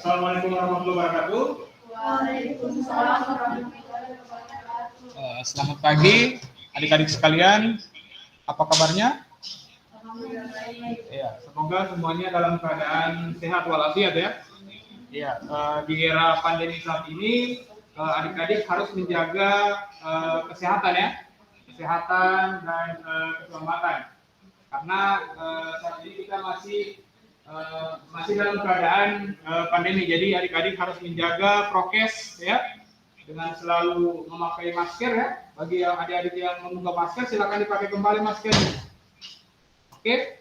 Assalamualaikum warahmatullahi wabarakatuh. Waalaikumsalam warahmatullahi wabarakatuh. Selamat pagi adik-adik sekalian. Apa kabarnya? Ya, semoga semuanya dalam keadaan sehat walafiat ya. Ya, di era pandemi saat ini adik-adik harus menjaga kesehatan ya, kesehatan dan keselamatan. Karena saat ini kita masih dalam keadaan pandemi, jadi adik-adik harus menjaga prokes ya, dengan selalu memakai masker ya. Bagi adik-adik yang membuka masker, silakan dipakai kembali maskernya. Oke,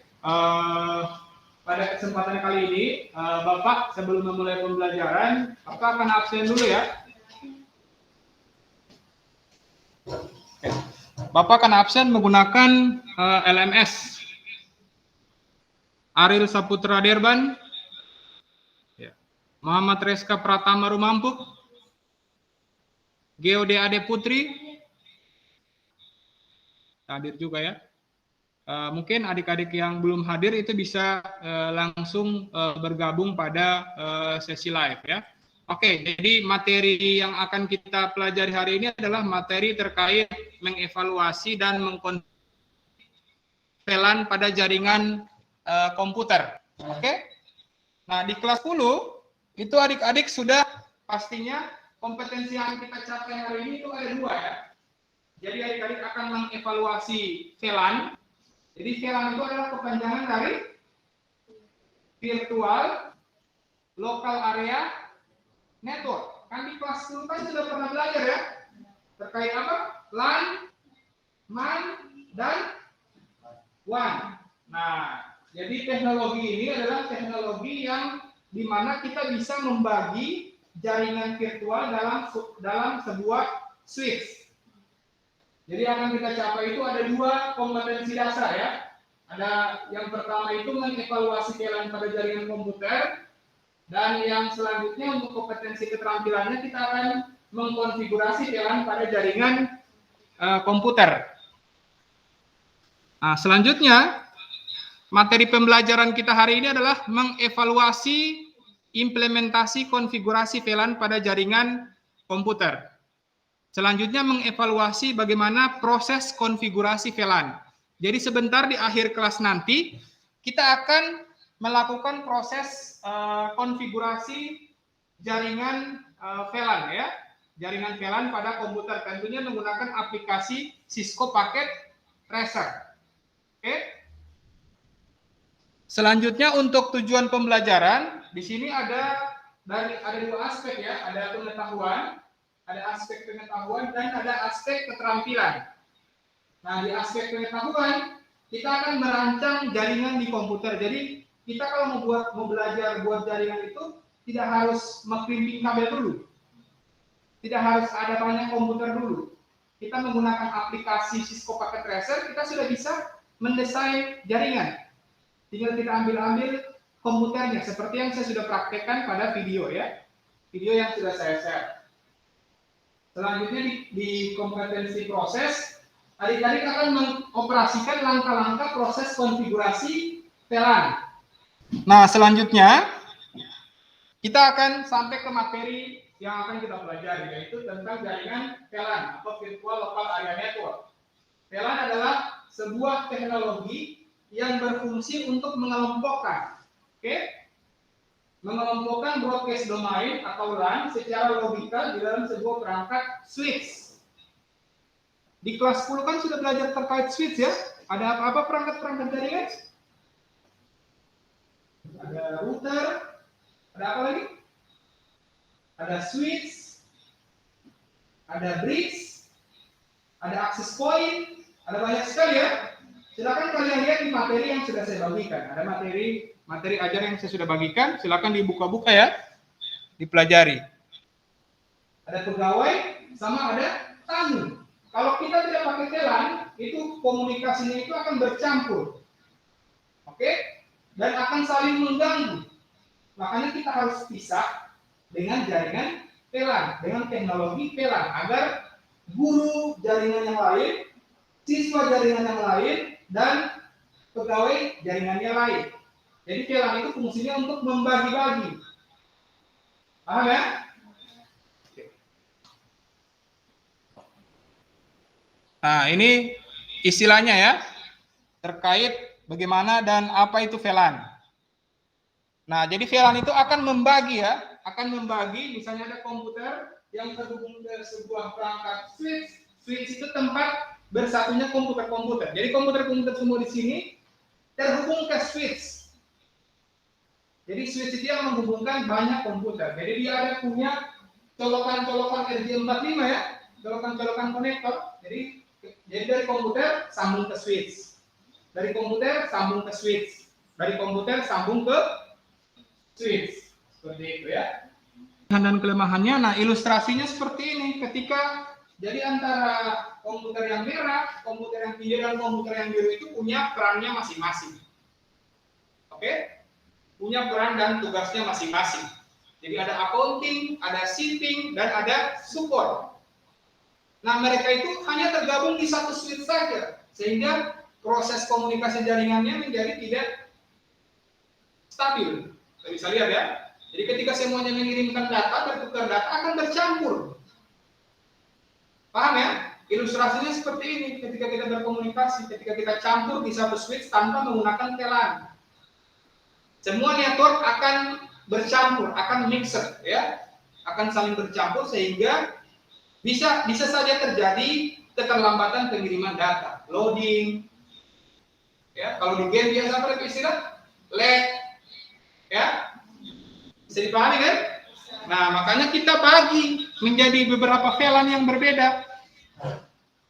pada kesempatan kali ini, Bapak sebelum memulai pembelajaran, Bapak akan absen dulu ya. Oke. Bapak akan absen menggunakan LMS. Ariel Saputra Derban, ya. Muhammad Reska Pratama Rumampuk, Geode Ade Putri, hadir juga ya. Mungkin adik-adik yang belum hadir itu bisa langsung bergabung pada sesi live ya. Oke, jadi materi yang akan kita pelajari hari ini adalah materi terkait mengevaluasi dan mengkonfigurasi VLAN pada jaringan komputer. Oke. Nah, di kelas 10 itu adik-adik sudah pastinya kompetensi yang kita capai hari ini itu ada 2 ya. Jadi adik-adik akan mengevaluasi VLAN. Jadi VLAN itu adalah kepanjangan dari Virtual Local Area Network. Kan di kelas 10 kan sudah pernah belajar ya. Terkait apa? LAN, MAN, dan WAN. Nah, jadi teknologi ini adalah teknologi yang dimana kita bisa membagi jaringan virtual dalam sebuah switch. Jadi akan kita capai itu ada 2 kompetensi dasar ya. Ada yang pertama itu mengevaluasi VLAN pada jaringan komputer, dan yang selanjutnya untuk kompetensi keterampilannya kita akan mengkonfigurasi VLAN pada jaringan komputer. Nah, selanjutnya materi pembelajaran kita hari ini adalah mengevaluasi implementasi konfigurasi VLAN pada jaringan komputer. Selanjutnya mengevaluasi bagaimana proses konfigurasi VLAN. Jadi sebentar di akhir kelas nanti kita akan melakukan proses konfigurasi jaringan VLAN ya. Jaringan VLAN pada komputer tentunya menggunakan aplikasi Cisco Packet Tracer. Oke. Selanjutnya untuk tujuan pembelajaran di sini ada 2 aspek ya, ada pengetahuan, dan ada aspek keterampilan. Nah, di aspek pengetahuan kita akan merancang jaringan di komputer. Jadi kita kalau mau belajar buat jaringan itu tidak harus mengklimping kabel dulu, tidak harus ada banyak komputer dulu. Kita menggunakan aplikasi Cisco Packet Tracer, kita sudah bisa mendesain jaringan. Tinggal kita ambil komputernya seperti yang saya sudah praktekkan pada video ya. Video yang sudah saya share. Selanjutnya di kompetensi proses, adik-adik akan mengoperasikan langkah-langkah proses konfigurasi VLAN. Nah, selanjutnya kita akan sampai ke materi yang akan kita pelajari, yaitu tentang jaringan VLAN atau Virtual Local Area Network. VLAN adalah sebuah teknologi yang berfungsi untuk mengelompokkan, mengelompokkan broadcast domain atau LAN secara logika di dalam sebuah perangkat switch. Di kelas 10 kan sudah belajar terkait switch ya. Ada apa-apa perangkat-perangkat jaringan? Ada router, ada apa lagi? Ada switch, ada bridge, ada access point, ada banyak sekali ya. Silakan kalian lihat di materi yang sudah saya bagikan. Ada materi ajar yang saya sudah bagikan. Silakan dibuka-buka ya, dipelajari. Ada pegawai sama ada tamu. Kalau kita tidak pakai telan, itu komunikasinya itu akan bercampur, oke? Dan akan saling mengganggu. Makanya kita harus pisah dengan jaringan telan, dengan teknologi telan, agar guru jaringan yang lain, siswa jaringan yang lain, dan pegawai jaringannya lain. Jadi telan itu fungsinya untuk membagi-bagi. Paham ya? Nah, ini istilahnya ya, terkait bagaimana dan apa itu VLAN. Nah, jadi VLAN itu akan membagi ya, misalnya ada komputer yang terhubung ke sebuah perangkat switch. Switch itu tempat bersatunya komputer-komputer. Jadi komputer-komputer semua di sini terhubung ke switch. Jadi switch itu yang menghubungkan banyak komputer. Jadi dia ada punya colokan-colokan RJ45 ya, colokan-colokan konektor. Jadi dari komputer sambung ke switch. Dari komputer sambung ke switch. Dari komputer sambung ke switch. Seperti itu ya. Dan kelemahannya, nah ilustrasinya seperti ini. Ketika jadi antara komputer yang merah, komputer yang hijau, dan komputer yang biru itu punya perannya masing-masing. Oke? Punya peran dan tugasnya masing-masing. Jadi ada accounting, ada shipping, dan ada support. Nah, mereka itu hanya tergabung di satu switch saja, sehingga proses komunikasi jaringannya menjadi tidak stabil. Kita bisa lihat ya. Jadi ketika semuanya mengirimkan data, bertukar data akan bercampur. Paham ya? Ilustrasinya seperti ini. Ketika kita berkomunikasi, ketika kita campur di satu switch tanpa menggunakan telan, semua network akan bercampur, akan mixer, ya, akan saling bercampur sehingga bisa saja terjadi keterlambatan pengiriman data, loading, ya. Kalau di game biasa apa istilah lag, ya, bisa dipahami kan? Nah, makanya kita bagi menjadi beberapa VLAN yang berbeda.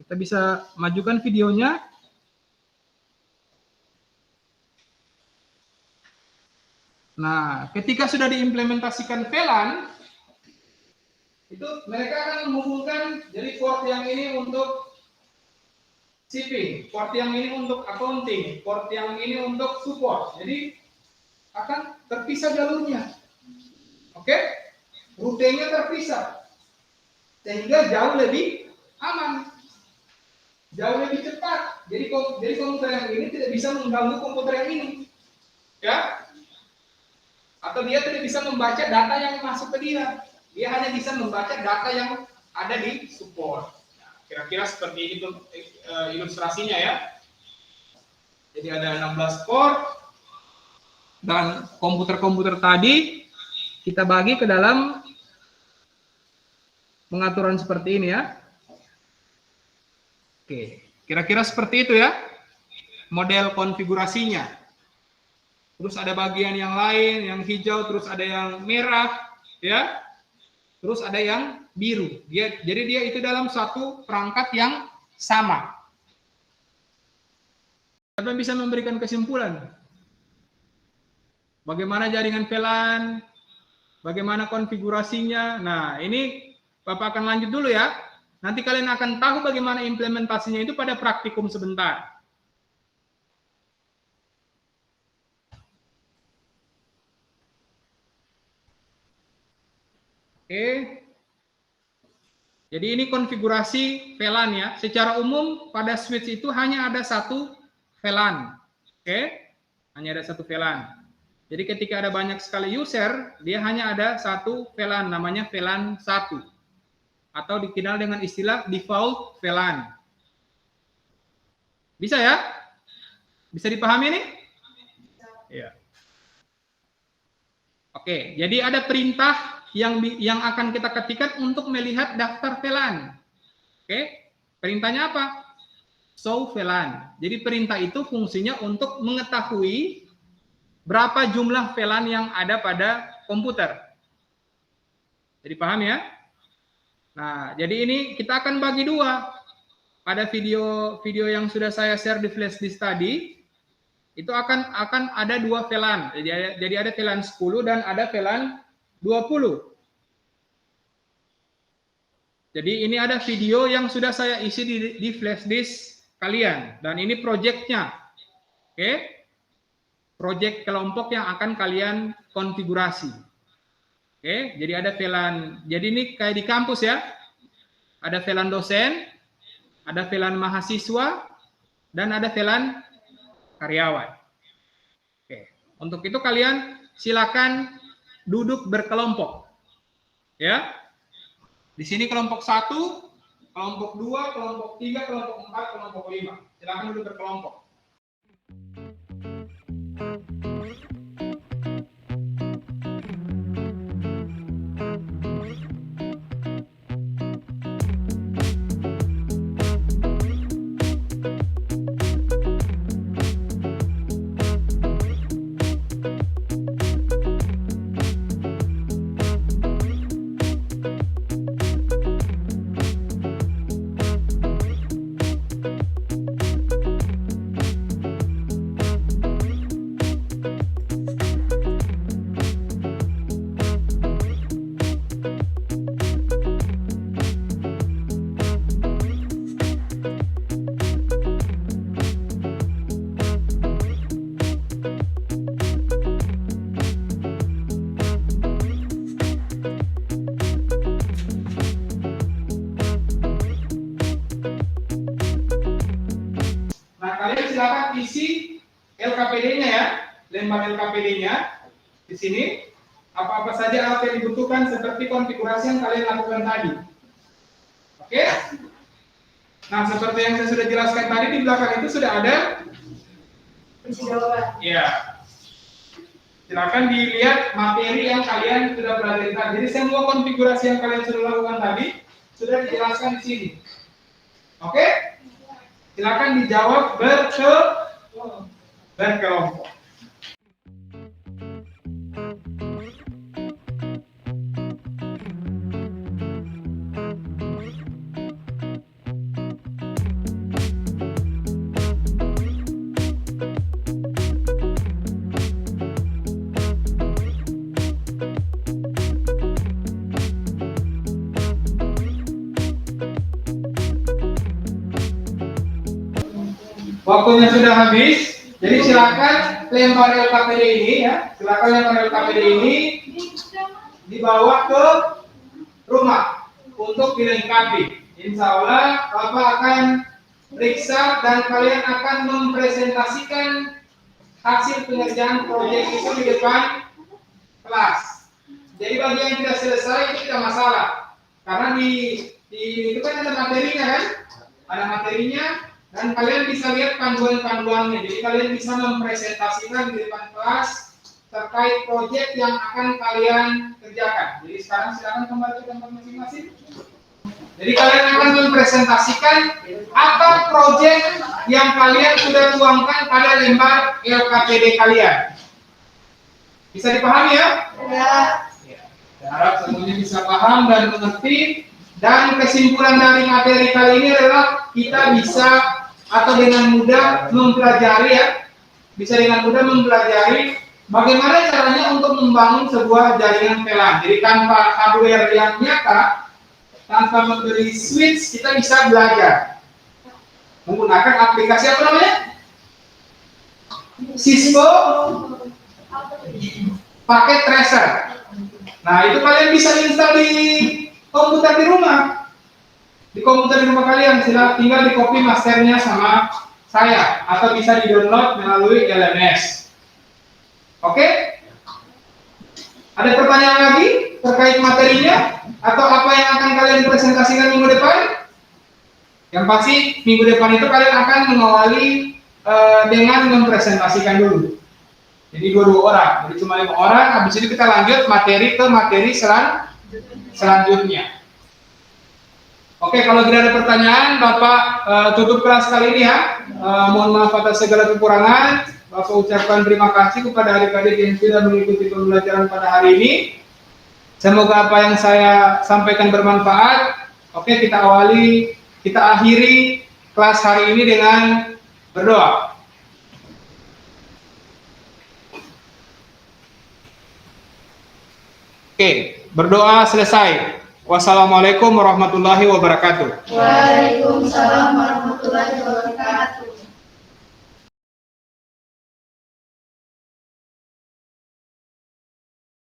Kita bisa majukan videonya. Nah, ketika sudah diimplementasikan VLAN, itu mereka akan menghubungkan, jadi port yang ini untuk shipping, port yang ini untuk accounting, port yang ini untuk support. Jadi akan terpisah jalurnya. Oke? Rutenya terpisah. Sehingga jauh lebih aman. Jauh lebih cepat. Jadi komputer yang ini tidak bisa mengganggu komputer yang ini. Ya? Atau dia tidak bisa membaca data yang masuk ke dia. Dia hanya bisa membaca data yang ada di support. Nah, kira-kira seperti itu ilustrasinya ya. Jadi ada 16 port dan komputer-komputer tadi kita bagi ke dalam pengaturan seperti ini ya. Oke, kira-kira seperti itu ya model konfigurasinya. Terus ada bagian yang lain, yang hijau, terus ada yang merah, ya. Terus ada yang biru. Jadi dia itu dalam satu perangkat yang sama. Siapa yang bisa memberikan kesimpulan? Bagaimana jaringan VLAN? Bagaimana konfigurasinya? Nah, ini Bapak akan lanjut dulu ya. Nanti kalian akan tahu bagaimana implementasinya itu pada praktikum sebentar. Oke. Jadi ini konfigurasi VLAN ya. Secara umum pada switch itu hanya ada satu VLAN. Oke. Hanya ada satu VLAN. Jadi ketika ada banyak sekali user, dia hanya ada satu VLAN, namanya VLAN 1. Atau dikenal dengan istilah default VLAN. Bisa ya? Bisa dipahami nih? Iya. Oke, jadi ada perintah yang akan kita ketikkan untuk melihat daftar VLAN. Oke, perintahnya apa? Show VLAN. Jadi perintah itu fungsinya untuk mengetahui berapa jumlah VLAN yang ada pada komputer. Jadi paham ya? Nah, jadi ini kita akan bagi dua. pada video yang sudah saya share di flash disk tadi, itu akan ada 2 VLAN. Jadi ada VLAN 10 dan ada VLAN 20. Jadi ini ada video yang sudah saya isi di flash disk kalian, dan ini projectnya. Oke, project kelompok yang akan kalian konfigurasi. Oke, jadi ada VLAN. Jadi ini kayak di kampus ya. Ada VLAN dosen, ada VLAN mahasiswa, dan ada VLAN karyawan. Oke, untuk itu kalian silakan duduk berkelompok. Ya. Di sini kelompok 1, kelompok 2, kelompok 3, kelompok 4, kelompok 5. Silakan duduk berkelompok. Kalian silakan isi LKPD-nya ya, lembar LKPD-nya di sini. Apa-apa saja alat yang dibutuhkan seperti konfigurasi yang kalian lakukan tadi. Oke? Nah, seperti yang saya sudah jelaskan tadi, di belakang itu sudah ada Kunci jawaban. ya. Silakan dilihat materi yang kalian sudah pelajari tadi. Jadi semua konfigurasi yang kalian sudah lakukan tadi sudah dijelaskan di sini. Oke? Silakan dijawab berkelompok. Waktunya sudah habis, jadi silakan lempar LKPD ini ya, silakan lempar LKPD ini dibawa ke rumah untuk dilengkapi. Insya Allah Bapak akan periksa dan kalian akan mempresentasikan hasil pengerjaan proyek itu di depan kelas. Jadi bagi yang tidak selesai itu tidak masalah, karena di itu kan ada materinya kan, ada materinya. Dan kalian bisa lihat panduan-panduannya. Jadi kalian bisa mempresentasikan di depan kelas terkait proyek yang akan kalian kerjakan. Jadi sekarang silakan kembali ke tempat masing-masing. Jadi kalian akan mempresentasikan apa proyek yang kalian sudah tuangkan pada lembar LKPD kalian. Bisa dipahami ya? Ya. Saya harap semuanya bisa paham dan mengerti. Dan kesimpulan dari materi kali ini adalah kita bisa atau dengan mudah mempelajari ya, bisa dengan mudah mempelajari bagaimana caranya untuk membangun sebuah jaringan VLAN. Jadi tanpa hardware yang nyata, tanpa membeli switch, kita bisa belajar menggunakan aplikasi apa namanya? Cisco paket tracer. Nah, itu kalian bisa install di komputer di rumah. Di komputer di rumah kalian, tinggal di copy masternya sama saya, atau bisa di download melalui LMS. Oke? Ada pertanyaan lagi terkait materinya atau apa yang akan kalian presentasikan minggu depan? Yang pasti minggu depan itu kalian akan mengawali dengan mempresentasikan dulu. Jadi dua orang, jadi cuma 5 orang. Habis itu kita lanjut materi ke materi selanjutnya. Oke, kalau tidak ada pertanyaan, Bapak tutup kelas kali ini ya. Mohon maaf atas segala kekurangan. Bapak ucapkan terima kasih kepada adik-adik yang sudah mengikuti pembelajaran pada hari ini. Semoga apa yang saya sampaikan bermanfaat. Oke, kita akhiri kelas hari ini dengan berdoa. Oke, berdoa selesai. Wassalamualaikum warahmatullahi wabarakatuh. Waalaikumsalam warahmatullahi wabarakatuh.